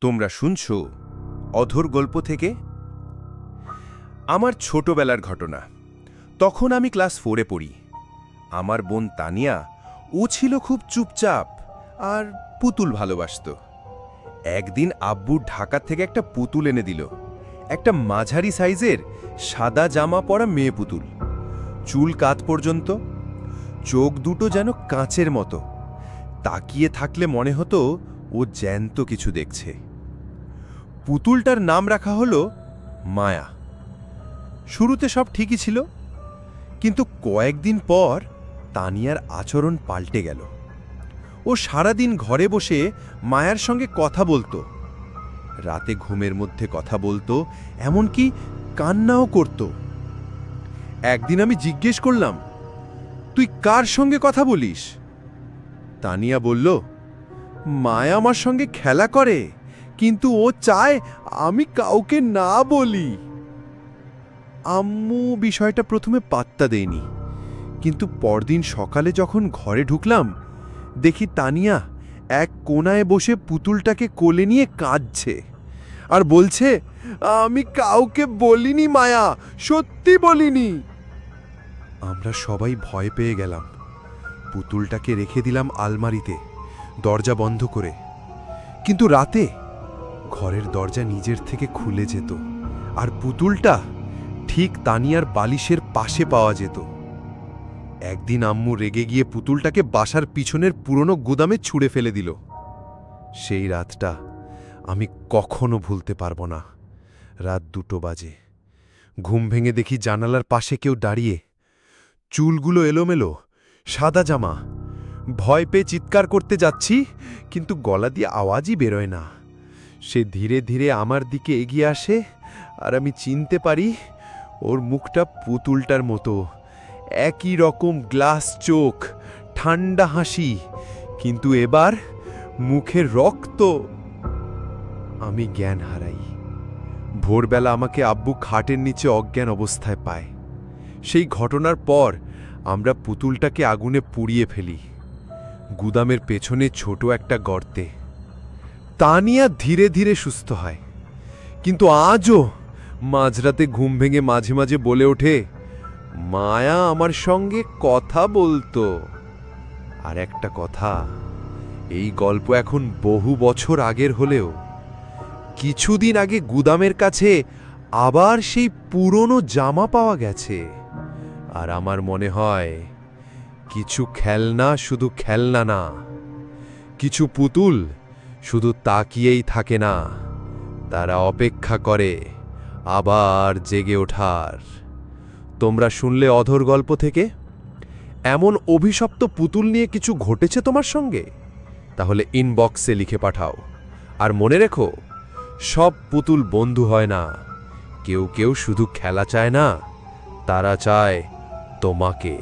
তোমরা শুনছো অধর গল্প থেকে। আমার ছোটবেলার ঘটনা। তখন আমি ক্লাস 4-এ পড়ি। আমার বোন তানিয়া, ও ছিল খুব চুপচাপ আর পুতুল ভালোবাসত। একদিন আব্বু ঢাকা থেকে একটা পুতুল এনে দিল, একটা মাঝারি সাইজের সাদা জামা পরা মেয়ে পুতুল, চুল কাত পর্যন্ত, চোখ দুটো যেন কাঁচের মতো। তাকিয়ে থাকলে মনে হতো ও জ্যান্ত কিছু দেখছে। পুতুলটার নাম রাখা হলো মায়া। শুরুতে সব ঠিকই ছিল, কিন্তু কয়েকদিন পর তানিয়ার আচরণ পাল্টে গেল। ও সারাদিন ঘরে বসে মায়ার সঙ্গে কথা বলতো, রাতে ঘুমের মধ্যে কথা বলতো, এমনকি কান্নাও করত। একদিন আমি জিজ্ঞেস করলাম, তুই কার সঙ্গে কথা বলিস? তানিয়া বলল, মায়া আমার সঙ্গে খেলা করে, কিন্তু ও চায় আমি কাউকে না বলি। আম্মু বিষয়টা প্রথমে পাত্তা দেয়নি, কিন্তু পরদিন সকালে যখন ঘরে ঢুকলাম, দেখি তানিয়া এক কোণায় বসে পুতুলটাকে কোলে নিয়ে কাঁদছে আর বলছে, আমি কাউকে বলিনি মায়া, সত্যি বলিনি। আমরা সবাই ভয় পেয়ে গেলাম। পুতুলটাকে রেখে দিলাম আলমারিতে, দরজা বন্ধ করে। কিন্তু রাতে ঘরের দরজা নিজের থেকে খুলে যেত, আর পুতুলটা ঠিক তানিয়ার বালিশের পাশে পাওয়া যেত। একদিন আম্মু রেগে গিয়ে পুতুলটাকে বাসার পিছনের পুরনো গুদামে ছুঁড়ে ফেলে দিল। সেই রাতটা আমি কখনো ভুলতে পারবো না। রাত 2টো বাজে। ঘুম ভেঙে দেখি জানালার পাশে কেউ দাঁড়িয়ে, চুলগুলো এলোমেলো, সাদা জামা। ভয় পেয়ে চিৎকার করতে যাচ্ছি, কিন্তু গলা দিয়ে আওয়াজই বেরোয় না। সে ধীরে ধীরে আমার দিকে এগিয়ে আসে, আর আমি চিনতে পারি ওর মুখটা পুতুলটার মতো, একই রকম গ্লাস চোখ, ঠান্ডা হাসি, কিন্তু এবার মুখে রক্ত। আমি জ্ঞান হারাই। ভোরবেলা আমাকে আব্বু খাটের নিচে অজ্ঞান অবস্থায় পায়। সেই ঘটনার পর আমরা পুতুলটাকে আগুনে পুড়িয়ে ফেলি, গুদামের পেছনে ছোট একটা গর্তে। তানিয়া ধীরে ধীরে সুস্থ হয়, কিন্তু আজও মাঝরাতে ঘুম ভেঙে মাঝে মাঝে বলে ওঠে, মায়া আমার সঙ্গে কথা বলতো। আর একটা কথা, এই গল্প এখন বহু বছর আগের হলেও কিছুদিন আগে গুদামের কাছে আবার সেই পুরনো জামা পাওয়া গেছে। আর আমার মনে হয়, কিছু খেলনা শুধু খেলনা না, কিছু পুতুল শুধু তাকিয়েই থাকে না, তারা অপেক্ষা করে আবার জেগে ওঠার। তোমরা শুনলে অধর গল্প থেকে। এমন অভিশপ্ত পুতুল নিয়ে কিছু ঘটেছে তোমার সঙ্গে? তাহলে ইনবক্সে লিখে পাঠাও। আর মনে রেখো, সব পুতুল বন্ধু হয় না। কেউ কেউ শুধু খেলা চায় না, তারা চায় তোমাকে।